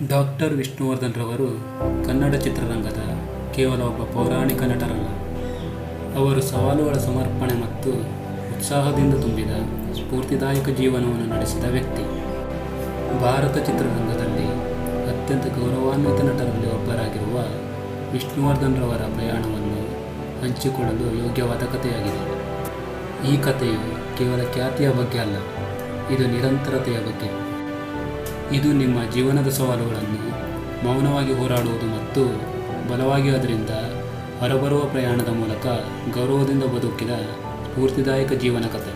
Doctor Vishnuvardhan ರವರು ಕನ್ನಡ ಚಿತ್ರರಂಗದ ಕೇವಲ ಒಬ್ಬ ಪೌರಾಣಿಕ ನಟರಲ್ಲ. ಅವರು ಸವಾಲುಗಳ ಸಮರ್ಪಣೆ ಮತ್ತು ಉತ್ಸಾಹದಿಂದ ತುಂಬಿದ ಸ್ಫೂರ್ತಿದಾಯಕ ಜೀವನವನ್ನು ನಡೆಸಿದ ವ್ಯಕ್ತಿ. ಭಾರತ ಚಿತ್ರರಂಗದಲ್ಲಿ ಅತ್ಯಂತ ಗೌರವಾನ್ವಿತ ನಟರಲ್ಲಿ ಒಬ್ಬರಾಗಿರುವ ವಿಷ್ಣುವರ್ಧನ್ ರವರ ಪ್ರಯಾಣವನ್ನು ಹಂಚಿಕೊಳ್ಳಲು ಯೋಗ್ಯವಾದ ಕಥೆಯಾಗಿದೆ. ಈ ಕಥೆಯು ಕೇವಲ ಖ್ಯಾತಿಯ ಬಗ್ಗೆ ಅಲ್ಲ, ಇದು ನಿರಂತರತೆಯ ಬಗ್ಗೆ. ಇದು ನಿಮ್ಮ ಜೀವನದ ಸವಾಲುಗಳನ್ನು ಮೌನವಾಗಿ ಹೋರಾಡುವುದು ಮತ್ತು ಬಲವಾಗಿ ಅದರಿಂದ ಹೊರಬರುವ ಪ್ರಯಾಣದ ಮೂಲಕ ಗೌರವದಿಂದ ಬದುಕಿದ ಸ್ಫೂರ್ತಿದಾಯಕ ಜೀವನ ಕಥೆ.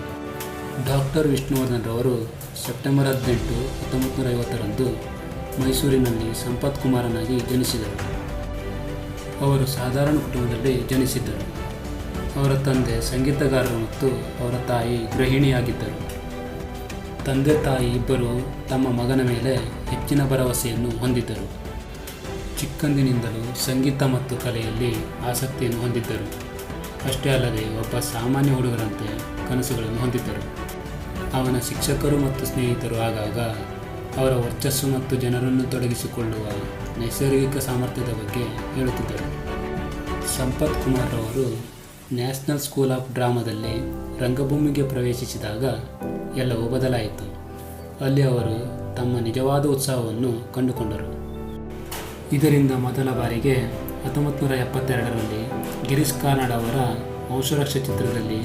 ಡಾಕ್ಟರ್ ವಿಷ್ಣುವರ್ಧನ್ ರವರು ಸೆಪ್ಟೆಂಬರ್ 18, 1950ರಂದು ಮೈಸೂರಿನಲ್ಲಿ ಸಂಪತ್ ಕುಮಾರನಾಗಿ ಜನಿಸಿದರು. ಅವರು ಸಾಧಾರಣ ಕುಟುಂಬದಲ್ಲಿ ಜನಿಸಿದ್ದರು. ಅವರ ತಂದೆ ಸಂಗೀತಗಾರರು ಮತ್ತು ಅವರ ತಾಯಿ ಗೃಹಿಣಿಯಾಗಿದ್ದರು. ತಂದೆ ತಾಯಿ ಇಬ್ಬರು ತಮ್ಮ ಮಗನ ಮೇಲೆ ಹೆಚ್ಚಿನ ಭರವಸೆಯನ್ನು ಹೊಂದಿದ್ದರು. ಚಿಕ್ಕಂದಿನಿಂದಲೂ ಸಂಗೀತ ಮತ್ತು ಕಲೆಯಲ್ಲಿ ಆಸಕ್ತಿಯನ್ನು ಹೊಂದಿದ್ದರು. ಅಷ್ಟೇ ಅಲ್ಲದೆ ಒಬ್ಬ ಸಾಮಾನ್ಯ ಹುಡುಗರಂತೆ ಕನಸುಗಳನ್ನು ಹೊಂದಿದ್ದರು. ಅವನ ಶಿಕ್ಷಕರು ಮತ್ತು ಸ್ನೇಹಿತರು ಆಗಾಗ ಅವರ ವರ್ಚಸ್ಸು ಮತ್ತು ಜನರನ್ನು ತೊಡಗಿಸಿಕೊಳ್ಳುವ ನೈಸರ್ಗಿಕ ಸಾಮರ್ಥ್ಯದ ಬಗ್ಗೆ ಹೇಳುತ್ತಿದ್ದರು. ಸಂಪತ್ ಕುಮಾರ್ ಅವರು ನ್ಯಾಷನಲ್ ಸ್ಕೂಲ್ ಆಫ್ ಡ್ರಾಮಾದಲ್ಲಿ ರಂಗಭೂಮಿಗೆ ಪ್ರವೇಶಿಸಿದಾಗ ಎಲ್ಲವೂ ಬದಲಾಯಿತು. ಅಲ್ಲಿ ಅವರು ತಮ್ಮ ನಿಜವಾದ ಉತ್ಸಾಹವನ್ನು ಕಂಡುಕೊಂಡರು. ಇದರಿಂದ ಮೊದಲ ಬಾರಿಗೆ 1972ರಲ್ಲಿ ಗಿರೀಶ್ ಕಾರ್ನಾಡ್ ಅವರ ವಂಶವೃಕ್ಷ ಚಿತ್ರದಲ್ಲಿ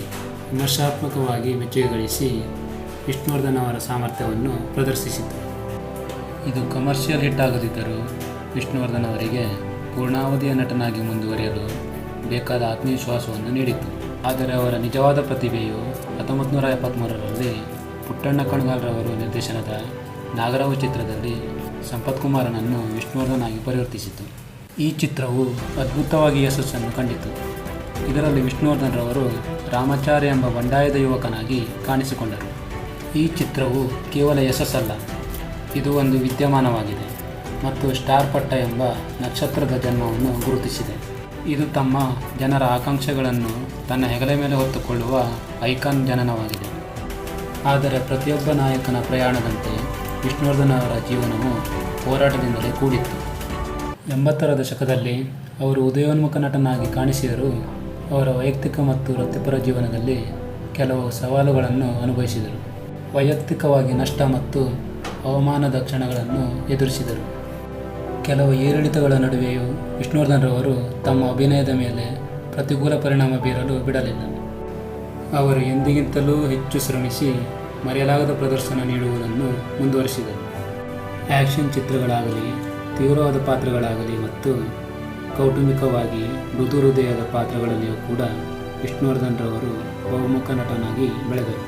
ವಿಮರ್ಶಾತ್ಮಕವಾಗಿ ಮೆಚ್ಚುಗೆ ಗಳಿಸಿ ವಿಷ್ಣುವರ್ಧನ್ ಅವರ ಸಾಮರ್ಥ್ಯವನ್ನು ಪ್ರದರ್ಶಿಸಿತು. ಇದು ಕಮರ್ಷಿಯಲ್ ಹಿಟ್ ಆಗದಿದ್ದರೂ ವಿಷ್ಣುವರ್ಧನ್ ಅವರಿಗೆ ಪೂರ್ಣಾವಧಿಯ ನಟನಾಗಿ ಮುಂದುವರಿಯಲು ಬೇಕಾದ ಆತ್ಮವಿಶ್ವಾಸವನ್ನು ನೀಡಿತು. ಆದರೆ ಅವರ ನಿಜವಾದ ಪ್ರತಿಭೆಯು 1973ರಲ್ಲಿ ಪುಟ್ಟಣ್ಣ ಕಣಗಾಲ್ರವರು ನಿರ್ದೇಶನದ ನಾಗರಾವು ಚಿತ್ರದಲ್ಲಿ ಸಂಪತ್ ಕುಮಾರನನ್ನು ವಿಷ್ಣುವರ್ಧನ್ ಆಗಿ ಪರಿವರ್ತಿಸಿತು. ಈ ಚಿತ್ರವು ಅದ್ಭುತವಾಗಿ ಯಶಸ್ಸನ್ನು ಕಂಡಿತು. ಇದರಲ್ಲಿ ವಿಷ್ಣುವರ್ಧನ್ ರವರು ರಾಮಾಚಾರ್ಯ ಎಂಬ ಬಂಡಾಯದ ಯುವಕನಾಗಿ ಕಾಣಿಸಿಕೊಂಡರು. ಈ ಚಿತ್ರವು ಕೇವಲ ಯಶಸ್ಸಲ್ಲ, ಇದು ಒಂದು ವಿದ್ಯಮಾನವಾಗಿದೆ ಮತ್ತು ಸ್ಟಾರ್ ಪಟ್ಟ ಎಂಬ ನಕ್ಷತ್ರದ ಜನ್ಮವನ್ನು ಗುರುತಿಸಿದೆ. ಇದು ತಮ್ಮ ಜನರ ಆಕಾಂಕ್ಷೆಗಳನ್ನು ತನ್ನ ಹೆಗಲ ಮೇಲೆ ಹೊತ್ತುಕೊಳ್ಳುವ ಐಕಾನ್ ಜನನವಾಗಿದೆ. ಆದರೆ ಪ್ರತಿಯೊಬ್ಬ ನಾಯಕನ ಪ್ರಯಾಣದಂತೆ ವಿಷ್ಣುವರ್ಧನ್ ಅವರ ಜೀವನವು ಹೋರಾಟದಿಂದಲೇ ಕೂಡಿತ್ತು. 80ರ ದಶಕದಲ್ಲಿ ಅವರು ಉದಯೋನ್ಮುಖ ನಟನಾಗಿ ಕಾಣಿಸಿದರೂ ಅವರ ವೈಯಕ್ತಿಕ ಮತ್ತು ವೃತ್ತಿಪರ ಜೀವನದಲ್ಲಿ ಕೆಲವು ಸವಾಲುಗಳನ್ನು ಅನುಭವಿಸಿದರು. ವೈಯಕ್ತಿಕವಾಗಿ ನಷ್ಟ ಮತ್ತು ಅವಮಾನದ ಕ್ಷಣಗಳನ್ನು ಎದುರಿಸಿದರು. ಕೆಲವು ಏರಿಳಿತಗಳ ನಡುವೆಯೂ ವಿಷ್ಣುವರ್ಧನ್ ರವರು ತಮ್ಮ ಅಭಿನಯದ ಮೇಲೆ ಪ್ರತಿಕೂಲ ಪರಿಣಾಮ ಬೀರಲು ಬಿಡಲಿಲ್ಲ. ಅವರು ಎಂದಿಗಿಂತಲೂ ಹೆಚ್ಚು ಶ್ರಮಿಸಿ ಮರೆಯಲಾಗದ ಪ್ರದರ್ಶನ ನೀಡುವುದನ್ನು ಮುಂದುವರಿಸಿದರು. ಆ್ಯಕ್ಷನ್ ಚಿತ್ರಗಳಾಗಲಿ, ತೀವ್ರವಾದ ಪಾತ್ರಗಳಾಗಲಿ ಮತ್ತು ಕೌಟುಂಬಿಕವಾಗಿ ಮೃದು ಹೃದಯದ ಪಾತ್ರಗಳಲ್ಲಿಯೂ ಕೂಡ ವಿಷ್ಣುವರ್ಧನ್ ರವರು ಬಹುಮುಖ ನಟನಾಗಿ ಬೆಳೆದರು.